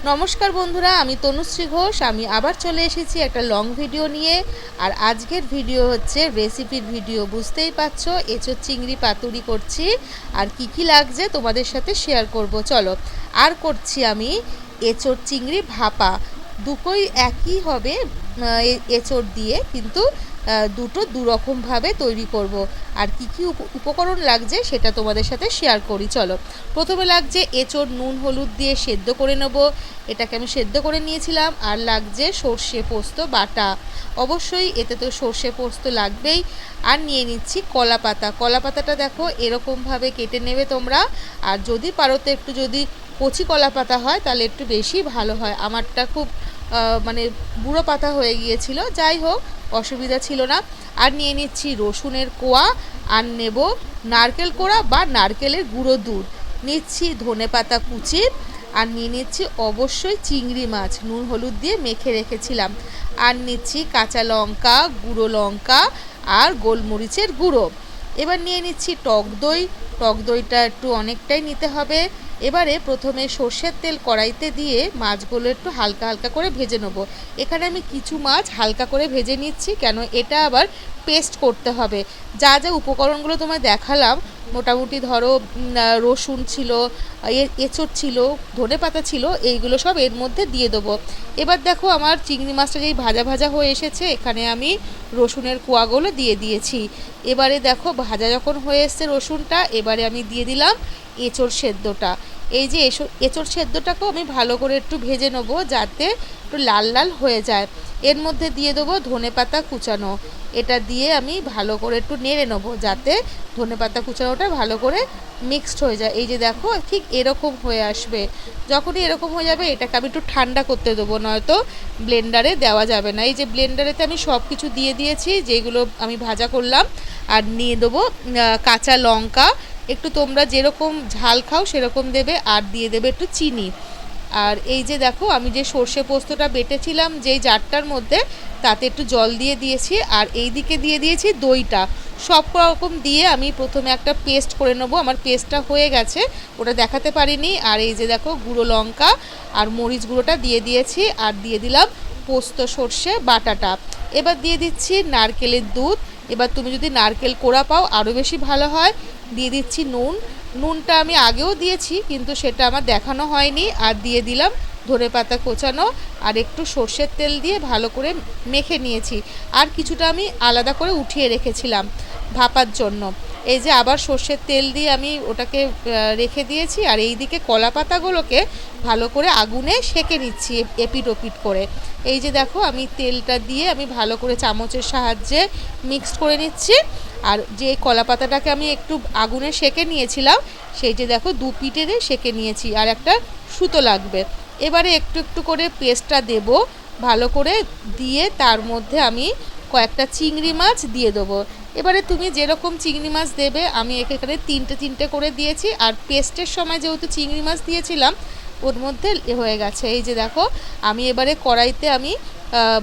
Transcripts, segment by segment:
নমস্কার বন্ধুরা, আমি তনুশ্রী ঘোষ। আমি আবার চলে এসেছি একটা লং ভিডিও নিয়ে। আর আজকের ভিডিও হচ্ছে রেসিপির ভিডিও। বুঝতেই পারছো, এঁচোড় চিংড়ি পাতুরি করছি। আর কি কি লাগছে তোমাদের সাথে শেয়ার করব। চলো। আর করছি আমি এঁচোড় চিংড়ি ভাপা। দুটোই একই হবে এঁচোড় দিয়ে, কিন্তু দুটো দুরকমভাবে তৈরি করব। আর কি কি উপকরণ লাগছে সেটা তোমাদের সাথে শেয়ার করি। চলো। প্রথমে লাগছে এঁচোড়, নুন হলুদ দিয়ে সেদ্ধ করে নেব। এটাকে আমি সেদ্ধ করে নিয়েছিলাম। আর লাগছে সর্ষে পোস্ত বাটা, অবশ্যই এতে তো সর্ষে পোস্ত লাগবেই। আর নিয়ে নিচ্ছি কলা পাতা। কলা পাতাটা দেখো এরকমভাবে কেটে নেবে তোমরা। আর যদি পারো তো একটু, যদি কচি কলা পাতা হয় তাহলে একটু বেশি ভালো হয়। আমারটা খুব মানে বুড়ো পাতা হয়ে গিয়েছিল, যাই হোক অসুবিধা ছিল না। আর নিয়ে নিচ্ছি রসুনের কোয়া। আর নেব নারকেল কোড়া বা নারকেলের গুঁড়ো দুধ। নিচ্ছি ধনে পাতা কুচি। আর নিয়ে নিচ্ছি অবশ্যই চিংড়ি মাছ, নুন হলুদ দিয়ে মেখে রেখেছিলাম। আর নিচ্ছি কাঁচা লঙ্কা, গুঁড়ো লঙ্কা আর গোলমরিচের গুঁড়ো। এবার নিয়ে নিচ্ছি টক দই। টক দইটা একটু অনেকটাই নিতে হবে। এবারে প্রথমে সর্ষের তেল কড়াইতে দিয়ে মাছগুলো একটু হালকা হালকা করে ভেজে নেব। এখানে আমি কিছু মাছ হালকা করে ভেজে নিচ্ছি, কেন এটা আবার পেস্ট করতে হবে। যা যা উপকরণগুলো তোমায় দেখালাম, মোটামুটি ধরো রসুন ছিল, এঁচোড় ছিল, ধনে পাতা ছিল, এইগুলো সব এর মধ্যে দিয়ে দেবো। এবার দেখো আমার চিংড়ি মাছটা যেই ভাজা ভাজা হয়ে এসেছে, এখানে আমি রসুনের কোয়াগুলো দিয়ে দিয়েছি। এবারে দেখো ভাজা যখন হয়ে এসছে রসুনটা, এবারে আমি দিয়ে দিলাম এঁচোড় সেদ্ধটা। এই যে এঁচোড় সেদ্ধটাকেও আমি ভালো করে একটু ভেজে নেবো, যাতে একটু লাল লাল হয়ে যায়। এর মধ্যে দিয়ে দেবো ধনে পাতা কুচানো। এটা দিয়ে আমি ভালো করে একটু নেড়ে নেবো, যাতে ধনে পাতা কুচানোটা ভালো করে মিক্সড হয়ে যায়। এই যে দেখো ঠিক এরকম হয়ে আসবে। যখনই এরকম হয়ে যাবে, এটাকে আমি একটু ঠান্ডা করতে দেবো, নয়তো ব্লেন্ডারে দেওয়া যাবে না। এই যে ব্লেন্ডারেতে আমি সব কিছু দিয়ে দিয়েছি যেগুলো আমি ভাজা করলাম। আর নিয়ে দেবো কাঁচা লঙ্কা। একটু তোমরা যেরকম ঝাল খাও সেরকম দেবে। আর দিয়ে দেবে একটু চিনি। আর এই যে দেখো আমি যে সর্ষে পোস্তটা বেটেছিলাম যেই জারটার মধ্যে, তাতে একটু জল দিয়ে দিয়েছি। আর এই দিকে দিয়ে দিয়েছি দইটা। সব রকম দিয়ে আমি প্রথমে একটা পেস্ট করে নেবো। আমার পেস্টটা হয়ে গেছে, ওটা দেখাতে পারিনি। আর এই যে দেখো গুঁড়ো লঙ্কা আর মরিচ গুঁড়োটা দিয়ে দিয়েছি। আর দিয়ে দিলাম পোস্ত সর্ষে বাটাটা। এবার দিয়ে দিচ্ছি নারকেলের দুধ। এবার তুমি যদি নারকেল কোড়া পাও আরও বেশি ভালো হয়। দিয়ে দিচ্ছি নুন। নুনটা আমি আগেও দিয়েছি, কিন্তু সেটা আমার দেখানো হয়নি। আর দিয়ে দিলাম ধনে পাতা কোচানো। আর একটু সর্ষের তেল দিয়ে ভালো করে মেখে নিয়েছি। আর কিছুটা আমি আলাদা করে উঠিয়ে রেখেছিলাম ভাপার জন্য। এই যে আবার সর্ষের তেল দিয়ে আমি ওটাকে রেখে দিয়েছি। আর এই দিকে কলা পাতাগুলোকে ভালো করে আগুনে সেঁকে নিচ্ছি এপিট ওপিট করে। এই যে দেখো আমি তেলটা দিয়ে আমি ভালো করে চামচের সাহায্যে মিক্সড করে নিচ্ছি। আর যে কলা পাতাটাকে আমি একটু আগুনে সেঁকে নিয়েছিলাম, সেই যে দেখো দু পিঠে সেঁকে নিয়েছি। আর একটা সুতো লাগবে। এবারে একটু একটু করে পেস্টটা দেব ভালো করে দিয়ে, তার মধ্যে আমি কয়েকটা চিংড়ি মাছ দিয়ে দেবো। এবারে তুমি যেরকম চিংড়ি মাছ দেবে, আমি এখানে তিনটে তিনটে করে দিয়েছি। আর পেস্টের সময় যেহেতু চিংড়ি মাছ দিয়েছিলাম, ওর মধ্যে হয়ে গেছে। এই যে দেখো আমি এবারে কড়াইতে আমি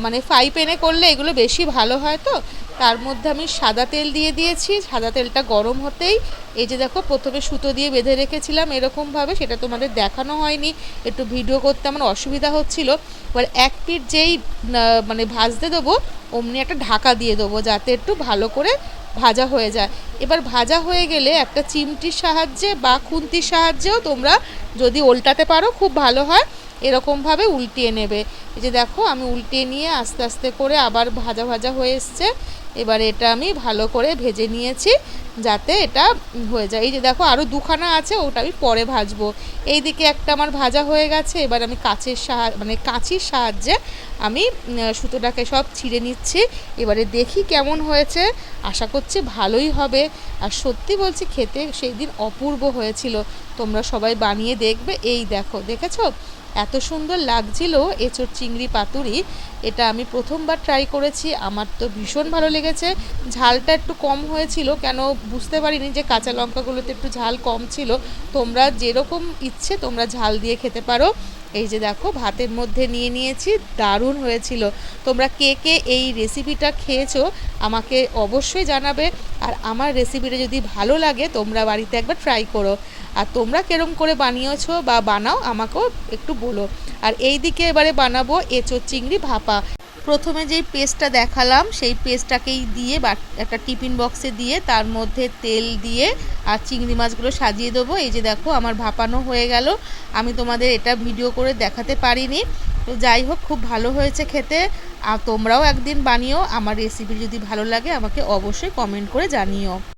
মানে ফ্রাই প্যানে করলে এগুলো বেশি ভালো হয়, তো তার মধ্যে আমি সাদা তেল দিয়ে দিয়েছি। সাদা তেলটা গরম হতেই এই যে দেখো প্রথমে সুতো দিয়ে বেঁধে রেখেছিলাম এরকমভাবে, সেটা তোমাদের দেখানো হয়নি, একটু ভিডিও করতে আমার অসুবিধা হচ্ছিল। এবার এক পিঠ যেই মানে ভাজতে দেবো, অমনি একটা ঢাকা দিয়ে দেবো, যাতে একটু ভালো করে ভাজা হয়ে যায়। এবার ভাজা হয়ে গেলে একটা চিমটির সাহায্যে বা খুন্তির সাহায্যেও তোমরা যদি উল্টাতে পারো খুব ভালো হয়। এরকমভাবে উল্টিয়ে নেবে। এই যে দেখো আমি উল্টিয়ে নিয়ে আস্তে আস্তে করে আবার ভাজা ভাজা হয়ে এসছে। এবার এটা আমি ভালো করে ভেজে নিয়েছি, যাতে এটা হয়ে যায়। এই যে দেখো আরও দুখানা আছে, ওটা আমি পরে ভাজবো। এই দিকে একটা আমার ভাজা হয়ে গেছে। এবার আমি কাঁচির সাহায্যে আমি সুতোটাকে সব ছিঁড়ে নিচ্ছি। এবারে দেখি কেমন হয়েছে। আশা করছি ভালোই হবে। আর সত্যি বলছি, খেতে সেই দিন অপূর্ব হয়েছিল। তোমরা সবাই বানিয়ে দেখবে। এই দেখো, দেখেছো এত সুন্দর লাগছিল এঁচোড় চিংড়ি পাতুরি। এটা আমি প্রথমবার ট্রাই করেছি, আমার তো ভীষণ ভালো লেগেছে। ঝালটা একটু কম হয়েছিল, কেন বুঝতে পারিনি যে কাঁচা লঙ্কাগুলোতে একটু ঝাল কম ছিল। তোমরা যেরকম ইচ্ছে তোমরা ঝাল দিয়ে খেতে পারো। এই যে দেখো ভাতের মধ্যে নিয়ে নিয়েছি, দারুণ হয়েছিল। তোমরা কে কে এই রেসিপিটা খেয়েছো আমাকে অবশ্যই জানাবে। আর আমার রেসিপিটা যদি ভালো লাগে তোমরা বাড়িতে একবার ট্রাই করো। আর তোমরা কেরম করে বানিয়েছো বা বানাও আমাকেও একটু বলো। আর এই দিকে এবারে বানাবো এঁচোড় চিংড়ি ভাপা। প্রথমে যেই পেস্টটা দেখালাম সেই পেস্টটাকেই দিয়ে বা একটা টিফিন বক্সে দিয়ে তার মধ্যে তেল দিয়ে আর চিংড়ি মাছগুলো সাজিয়ে দেবো। এই যে দেখো আমার ভাপানো হয়ে গেল। আমি তোমাদের এটা ভিডিও করে দেখাতে পারিনি, তো যাই হোক খুব ভালো হয়েছে খেতে। আর তোমরাও একদিন বানিও। আমার রেসিপি যদি ভালো লাগে আমাকে অবশ্যই কমেন্ট করে জানিও।